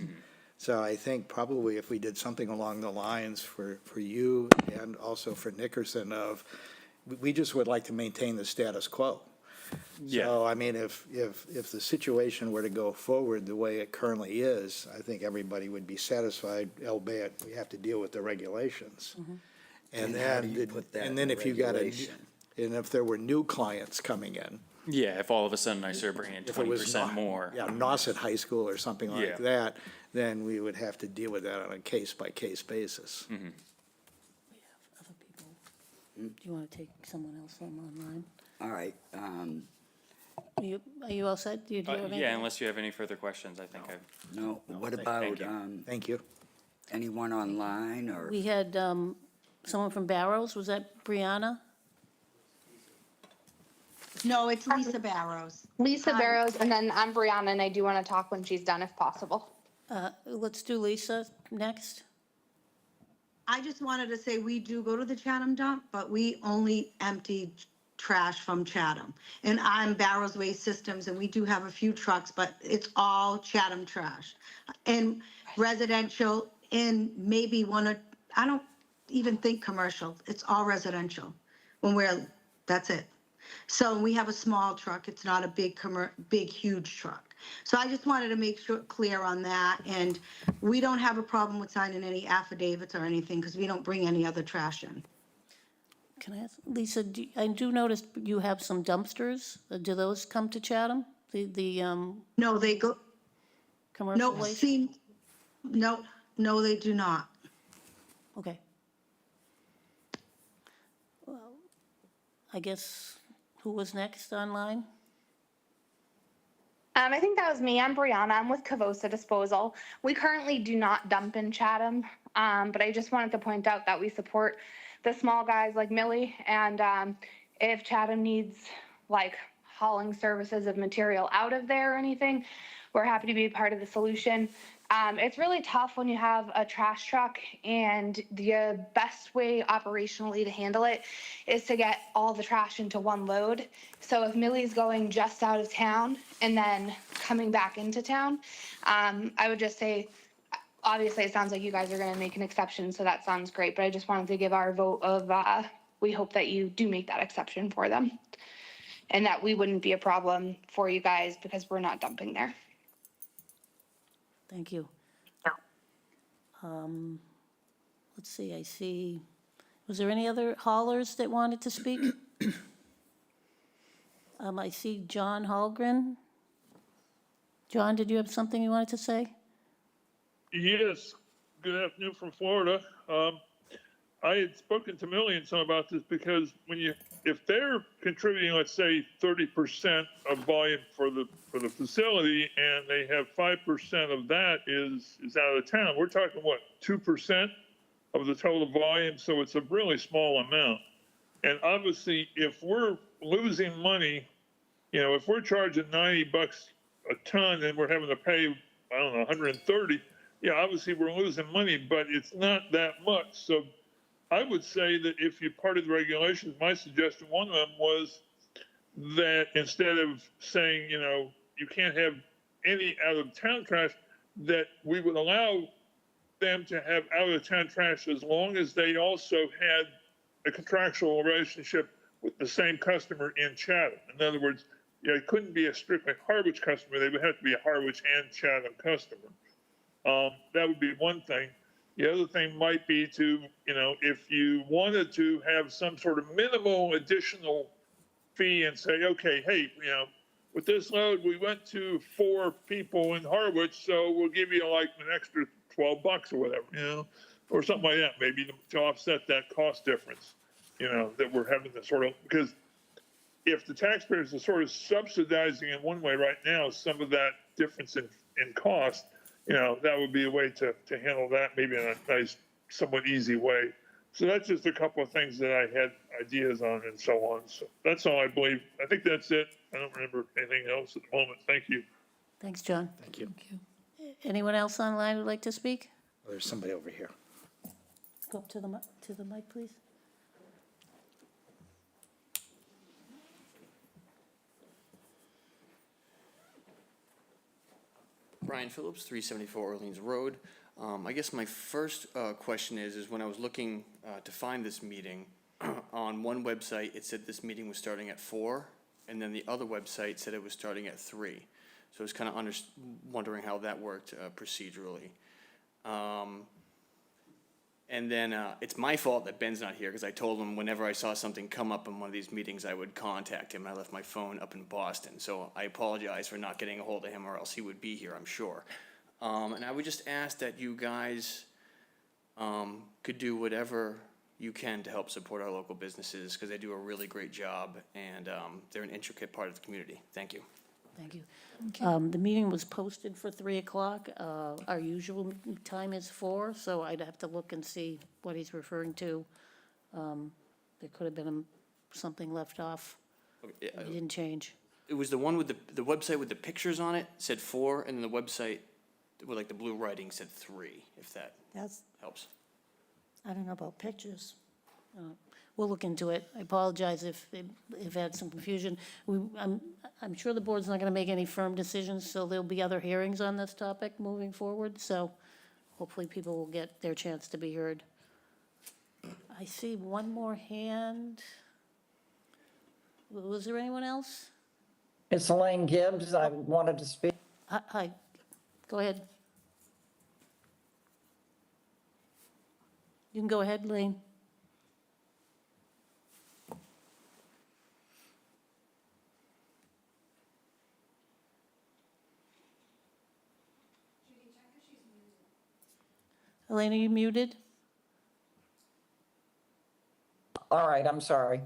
So I think probably if we did something along the lines for you and also for Nickerson of, we just would like to maintain the status quo. Yeah. So, I mean, if the situation were to go forward the way it currently is, I think everybody would be satisfied, albeit we have to deal with the regulations. And how do you put that And then in if you got regulation? and if there were new clients coming in, Yeah, if all of a sudden I start bringing in if it was 20% more. Yeah, Nauset High School or something like Yeah. that, then we would have to deal with that on a case-by-case basis. We have other people. Do you want to take someone else from online? All right, Are you all set? Do you have anything? Yeah, unless you have any further questions, I think I've. no, what about, Thank you. anyone online or? We had someone from Barrows, was that Brianna? No, it's Lisa Barrows. Lisa Hi. Barrows, and then I'm Brianna, and I do want to talk when she's done if possible. Let's do Lisa next. I just wanted to say, we do go to the Chatham dump, but we only empty trash from Chatham. And I'm Barrows Waste Systems, and we do have a few trucks, but it's all Chatham trash. And residential, and maybe I don't even think commercial, it's all residential. That's it. So we have a small truck, it's not a big, huge truck. So I just wanted to make sure, clear on that, and we don't have a problem with signing any affidavits or anything, because we don't bring any other trash in. Can I ask, Lisa, I do notice you have some dumpsters. Do those come to Chatham? The No, they go, commercial no, waste? see, no, they do not. Okay. Well, I guess, who was next online? I think that was me. I'm Brianna. I'm with Cavosa Disposal. We currently do not dump in Chatham, but I just wanted to point out that we support the small guys like Millie, and if Chatham needs like hauling services of material out of there or anything, we're happy to be part of the solution. It's really tough when you have a trash truck, and the best way operationally to handle it is to get all the trash into one load. So if Millie's going just out of town and then coming back into town, I would just say, obviously it sounds like you guys are going to make an exception, so that sounds great, but I just wanted to give our vote of we hope that you do make that exception for them, and that we wouldn't be a problem for you guys because we're not dumping there. Thank you. Let's see, I see, was there any other haulers that wanted to speak? I see John Hallgren. John, did you have something you wanted to say? Yes, good afternoon from Florida. I had spoken to Millie and some about this because if they're contributing, let's say 30% of volume for the facility, and they have 5% of that is out of town, we're talking what, 2% of the total volume? So it's a really small amount. And obviously, if we're losing money, you know, if we're charging $90 a ton and we're having to pay, I don't know, 130, yeah, obviously we're losing money, but it's not that much. So I would say that if you part of the regulations, my suggestion, one of them was that instead of saying, you know, you can't have any out of town trash, that we would allow them to have out of town trash as long as they also had a contractual relationship with the same customer in Chatham. In other words, you know, it couldn't be a strictly Harwich customer. They would have to be a Harwich and Chatham customer. That would be one thing. The other thing might be to, you know, if you wanted to have some sort of minimal additional fee and say, okay, hey, you know, with this load, we went to 4 people in Harwich, so we'll give you like an extra $12 or whatever, you know, or something like that, maybe to offset that cost difference, you know, that we're having to sort of, because if the taxpayers are sort of subsidizing in one way right now, some of that difference in cost, you know, that would be a way to handle that maybe in a nice, somewhat easy way. So that's just a couple of things that I had ideas on and so on. So that's all I believe. I think that's it. I don't remember anything else at the moment. Thank you. Thanks, John. Thank you. Anyone else online who'd like to speak? Oh, there's somebody over here. Go up to the mic, please. Brian Phillips, 374 Orleans Road. I guess my first question is when I was looking to find this meeting, on one website, it said this meeting was starting at 4, and then the other website said it was starting at 3. So I was kind of wondering how that worked procedurally. And then it's my fault that Ben's not here, because I told him whenever I saw something come up in one of these meetings, I would contact him. I left my phone up in Boston, so I apologize for not getting a hold of him, or else he would be here, I'm sure. And I would just ask that you guys could do whatever you can to help support our local businesses, because they do a really great job, and they're an intricate part of the community. Thank you. Thank you. The meeting was posted for 3 o'clock. Our usual time is 4, so I'd have to look and see what he's referring to. There could have been something left off. Okay, It didn't change. it was the one with the website with the pictures on it said 4, and then the website with like the blue writing said 3, if that That's, helps. I don't know about pictures. We'll look into it. I apologize if I had some confusion. I'm sure the board's not going to make any firm decisions, so there'll be other hearings on this topic moving forward. So hopefully people will get their chance to be heard. I see one more hand. Was there anyone else? It's Elaine Gibbs. I wanted to speak. Hi, go ahead. You can go ahead, Lane. Elaine, are you muted? All right, I'm sorry.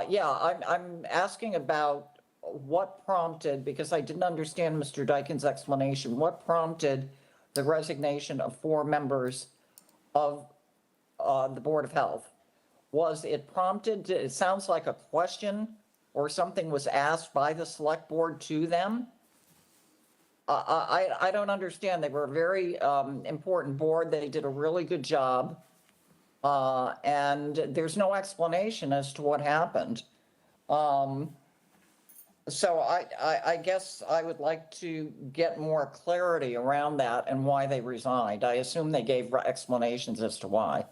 Yeah, I'm asking about what prompted, because I didn't understand Mr. Dyken's explanation, what prompted the resignation of 4 members of the Board of Health? Was it prompted, it sounds like a question or something was asked by the select board to them? I don't understand. They were a very important board. They did a really good job. And there's no explanation as to what happened. So I guess I would like to get more clarity around that and why they resigned. I assume they gave explanations as to why.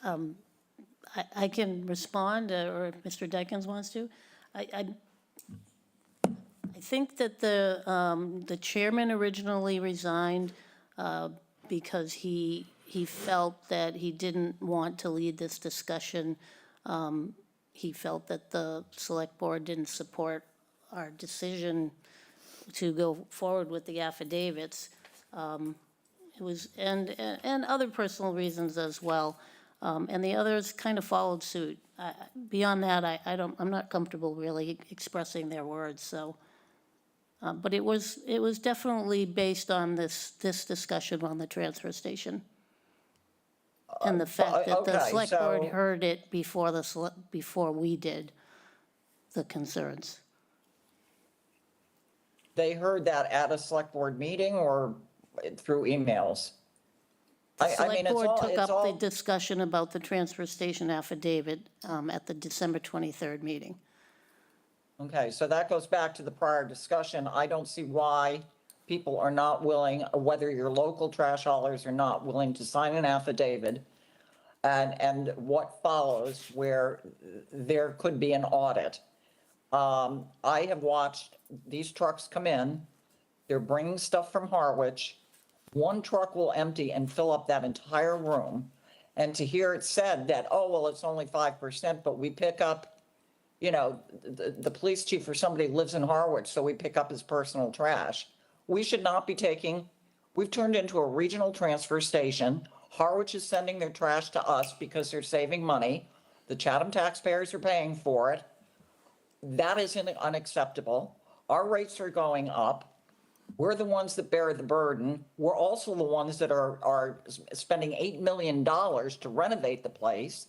I can respond, or if Mr. Dykens wants to. I think that the chairman originally resigned because he felt that he didn't want to lead this discussion. He felt that the select board didn't support our decision to go forward with the affidavits. It was, and other personal reasons as well. And the others kind of followed suit. Beyond that, I'm not comfortable really expressing their words, so. But it was definitely based on this discussion on the transfer station. And the fact that the okay, select board so- heard it before before we did, the concerns. They heard that at a select board meeting or through emails? The I mean, select it's board all, took it's up the all, discussion about the transfer station affidavit at the December 23rd meeting. okay, so that goes back to the prior discussion. I don't see why people are not willing, whether you're local trash haulers or not, willing to sign an affidavit. And what follows where there could be an audit. I have watched these trucks come in, they're bringing stuff from Harwich. One truck will empty and fill up that entire room. And to hear it said that, oh, well, it's only 5%, but we pick up, you know, the police chief or somebody lives in Harwich, so we pick up his personal trash. We should not be taking, we've turned into a regional transfer station. Harwich is sending their trash to us because they're saving money. The Chatham taxpayers are paying for it. That is unacceptable. Our rates are going up. We're the ones that bear the burden. We're also the ones that are spending $8 million to renovate the place.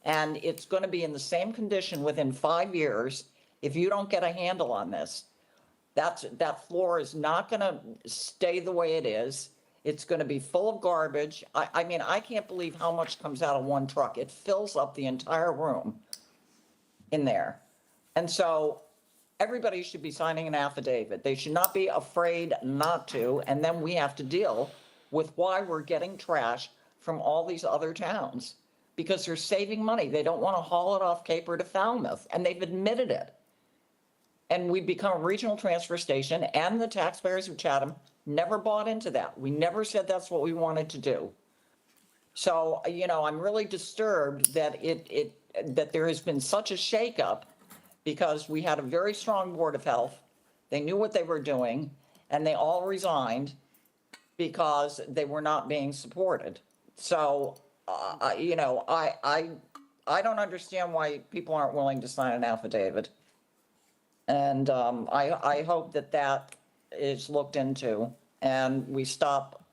And it's going to be in the same condition within 5 years if you don't get a handle on this. That floor is not going to stay the way it is. It's going to be full of garbage. I mean, I can't believe how much comes out of one truck. It fills up the entire room in there. And so everybody should be signing an affidavit. They should not be afraid not to. And then we have to deal with why we're getting trash from all these other towns because they're saving money. They don't want to haul it off Caper to Falmouth, and they've admitted it. And we've become a regional transfer station, and the taxpayers of Chatham never bought into that. We never said that's what we wanted to do. So, you know, I'm really disturbed that that there has been such a shakeup because we had a very strong Board of Health. They knew what they were doing, and they all resigned because they were not being supported. So, you know, I don't understand why people aren't willing to sign an affidavit. And I hope that is looked into and we stop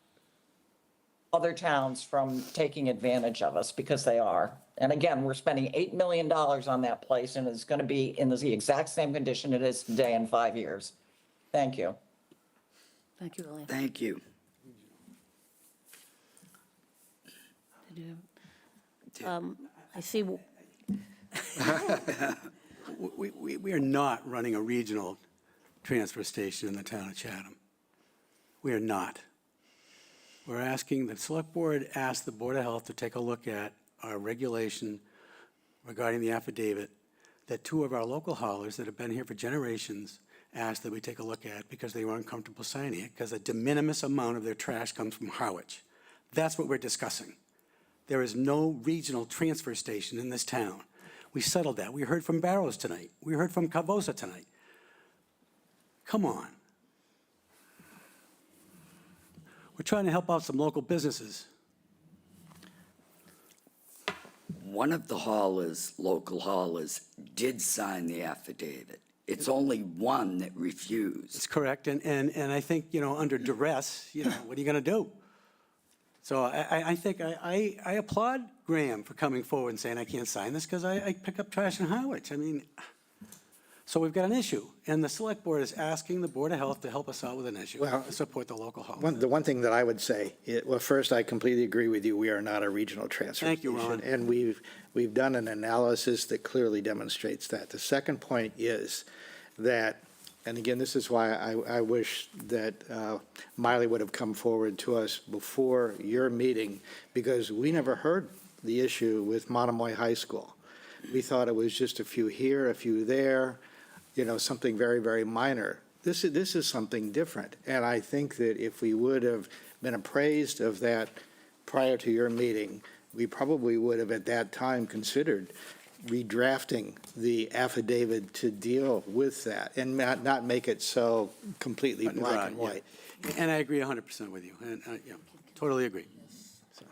other towns from taking advantage of us because they are. And again, we're spending $8 million on that place and it's going to be in the exact same condition it is today in 5 years. Thank you. Thank you, Elaine. Thank you. Did you- I see, We are not running a regional transfer station in the town of Chatham. We are not. We're asking, the select board asked the Board of Health to take a look at our regulation regarding the affidavit that 2 of our local haulers that have been here for generations asked that we take a look at because they were uncomfortable signing it because a de minimis amount of their trash comes from Harwich. That's what we're discussing. There is no regional transfer station in this town. We settled that. We heard from Barrows tonight. We heard from Cavosa tonight. Come on. We're trying to help out some local businesses. One of the haulers, local haulers, did sign the affidavit. It's only one that refused. It's correct, and I think, you know, under duress, you know, what are you going to do? So I think I applaud Graham for coming forward and saying I can't sign this because I pick up trash in Harwich. I mean, so we've got an issue, and the select board is asking the Board of Health to help us out with an issue, Well, support the local haulers. The one thing that I would say, well, first, I completely agree with you. We are not a regional transfer Thank you, station. Ron. And we've done an analysis that clearly demonstrates that. The second point is that, and again, this is why I wish that Miley would have come forward to us before your meeting, because we never heard the issue with Monomoy High School. We thought it was just a few here, a few there, you know, something very, very minor. This is something different. And I think that if we would have been appraised of that prior to your meeting, we probably would have at that time considered redrafting the affidavit to deal with that and not make it so completely black and white. And I agree 100% with you, and, yeah, totally agree. So,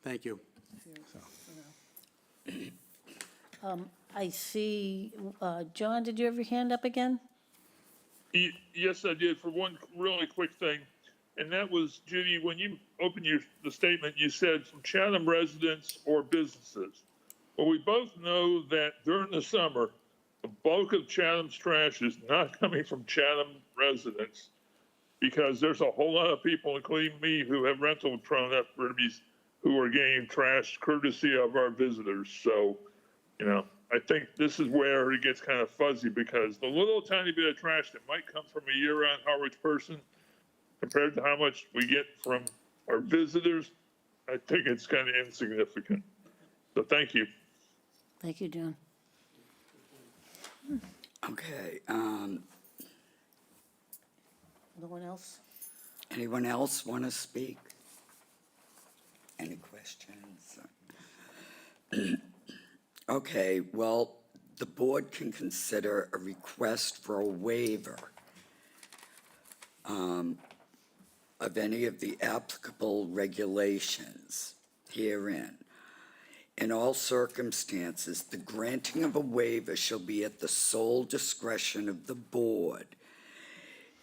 thank you. I see, John, did you have your hand up again? Yes, I did, for one really quick thing. and that was, Judy, when you opened the statement, you said from Chatham residents or businesses. Well, we both know that during the summer, the bulk of Chatham's trash is not coming from Chatham residents because there's a whole lot of people, including me, who have rental properties who are getting trash courtesy of our visitors. So, you know, I think this is where it gets kind of fuzzy because the little tiny bit of trash that might come from a year-round Harwich person compared to how much we get from our visitors, I think it's kind of insignificant. So thank you. Thank you, John. Okay, No one else? anyone else want to speak? Any questions? Okay, well, the board can consider a request for a waiver of any of the applicable regulations herein. In all circumstances, the granting of a waiver shall be at the sole discretion of the board.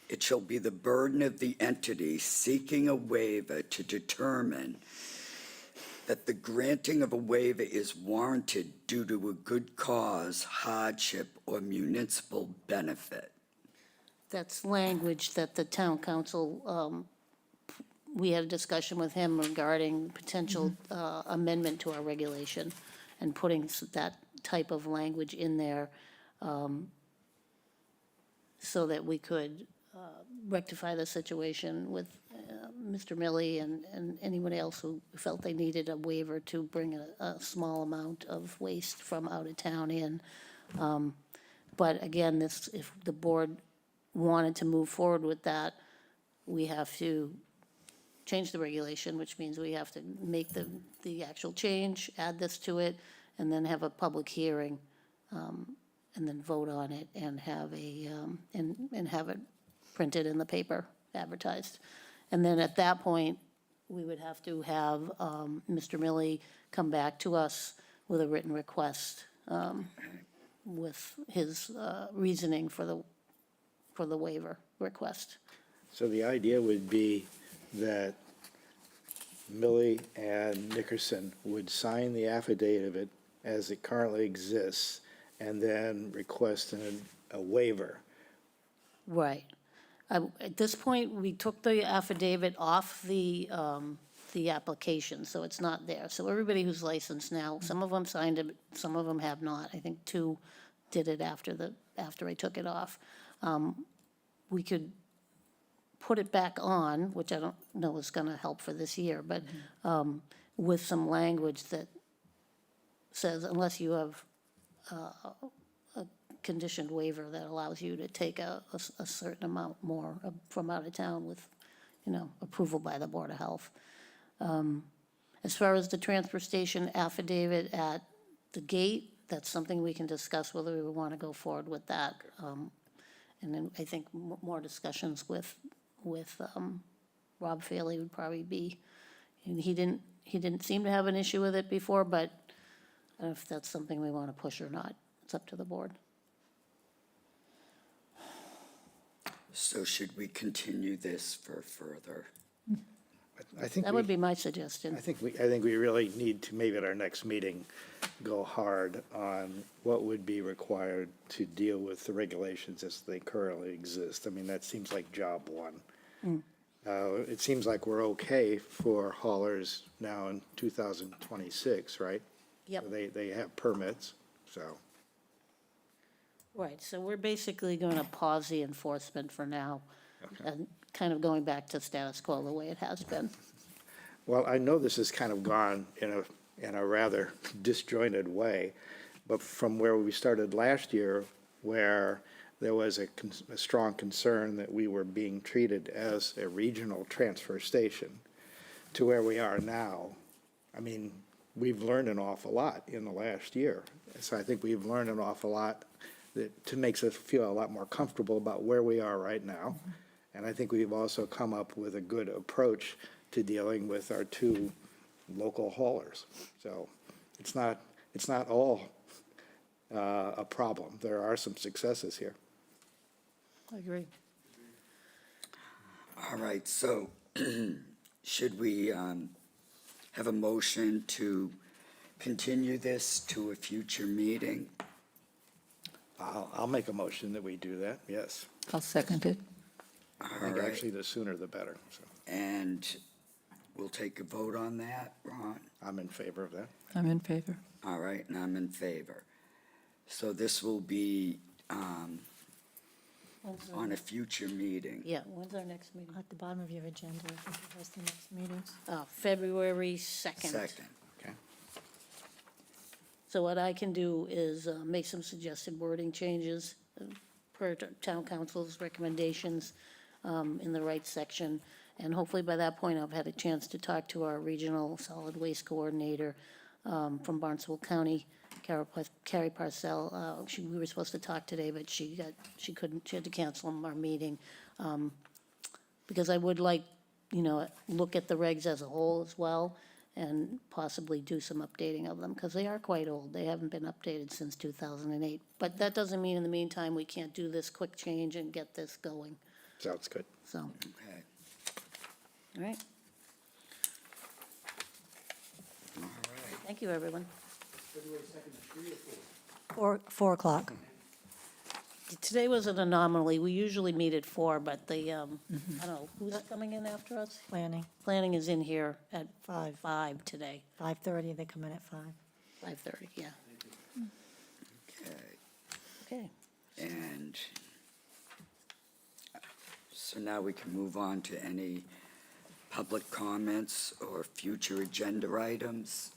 It shall be the burden of the entity seeking a waiver to determine that the granting of a waiver is warranted due to a good cause, hardship, or municipal benefit. That's language that the town council, we had a discussion with him regarding potential amendment to our regulation and putting that type of language in there so that we could rectify the situation with Mr. Millie and anyone else who felt they needed a waiver to bring a small amount of waste from out of town in. But again, this, if the board wanted to move forward with that, we have to change the regulation, which means we have to make the actual change, add this to it, and then have a public hearing, and then vote on it and have and have it printed in the paper, advertised. And then at that point, we would have to have Mr. Millie come back to us with a written request with his reasoning for the waiver request. So the idea would be that Millie and Nickerson would sign the affidavit as it currently exists and then request a waiver. Right. At this point, we took the affidavit off the application, so it's not there. So everybody who's licensed now, some of them signed it, some of them have not. I think 2 did it after I took it off. We could put it back on, which I don't know is gonna help for this year, but with some language that says unless you have a conditioned waiver that allows you to take a certain amount more from out of town with, approval by the Board of Health. As far as the transfer station affidavit at the gate, that's something we can discuss whether we want to go forward with that. And then I think more discussions with Rob Faley would probably be, and he didn't seem to have an issue with it before, but I don't know if that's something we want to push or not. It's up to the board. So should we continue this for further? I think That would be my suggestion. I think we really need to, maybe at our next meeting, go hard on what would be required to deal with the regulations as they currently exist. I mean, that seems like job one. It seems like we're okay for haulers now in 2026, right? Yep. They have permits, so. Right, so we're basically going to pause the enforcement for now and kind of going back to status quo the way it has been. Well, I know this has kind of gone in a rather disjointed way, but from where we started last year, where there was a strong concern that we were being treated as a regional transfer station, to where we are now, I mean, we've learned an awful lot in the last year. So I think we've learned an awful lot that makes us feel a lot more comfortable about where we are right now. And I think we've also come up with a good approach to dealing with our 2 local haulers. So it's not all a problem. There are some successes here. I agree. All right, so should we have a motion to continue this to a future meeting? I'll make a motion that we do that, yes. I'll second it. I All think right, actually the sooner the better, so and we'll take a vote on that, Ron? I'm in favor of that. I'm in favor. All right, and I'm in favor. So this will be When's our on a next- future meeting. Yeah, when's our next meeting? At the bottom of your agenda, I think it has the next meetings. February 2nd. Second. Okay. So what I can do is make some suggested wording changes per town council's recommendations in the right section. And hopefully by that point, I've had a chance to talk to our regional solid waste coordinator from Barnstable County, Carrie Parcell. We were supposed to talk today, but she couldn't, she had to cancel our meeting. Because I would like, look at the regs as a whole as well, and possibly do some updating of them, because they are quite old. They haven't been updated since 2008. But that doesn't mean in the meantime, we can't do this quick change and get this going, Sounds good. so, all Okay. right. All right. Thank you, everyone. 4 o'clock. Today was an anomaly. We usually meet at 4, but the, I don't know, who's coming in after us? Planning, Planning is in here at 5, 5 today, 5:30, they come in at 5. 5:30, yeah. Okay. Okay. And so now we can move on to any public comments or future agenda items.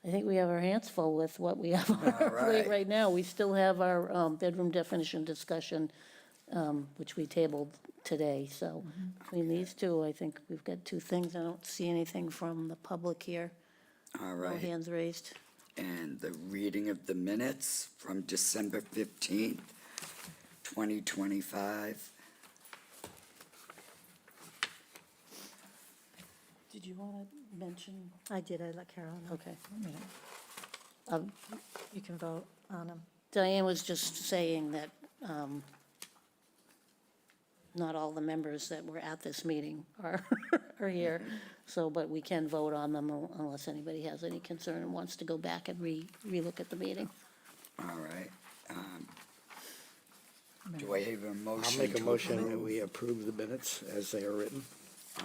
I think we have our hands full with what we have on our plate right. right now. We still have our bedroom definition discussion, which we tabled today, so between these two, I think we've got 2 things. I don't see anything from the public here. All No right. hands raised. And the reading of the minutes from December 15th, 2025. Did you want to mention? I did, I let Carol know. Okay. You can vote on them. Diane was just saying that not all the members that were at this meeting are here, so, but we can vote on them unless anybody has any concern and wants to go back and relook at the meeting. All right. Do I have a motion? I'll make a to motion that approve? we approve the minutes as they are written.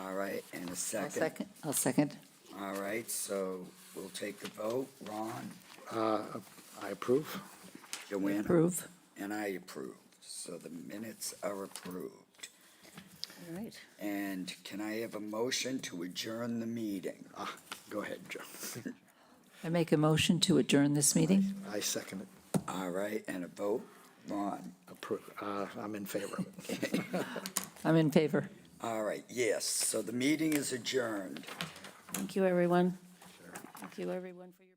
All right, and a I'll second. second. I'll second. All right, so we'll take a vote. Ron? I approve. Joanna? Approve. And I approve. So the minutes are approved. All right. And can I have a motion to adjourn the meeting? Go ahead, Joe. I make a motion to adjourn this meeting. I second it. All right, and a vote? Ron? Approve. I'm in favor of it. I'm in favor. All right, yes, so the meeting is adjourned. Thank you, everyone. Thank you, everyone, for your.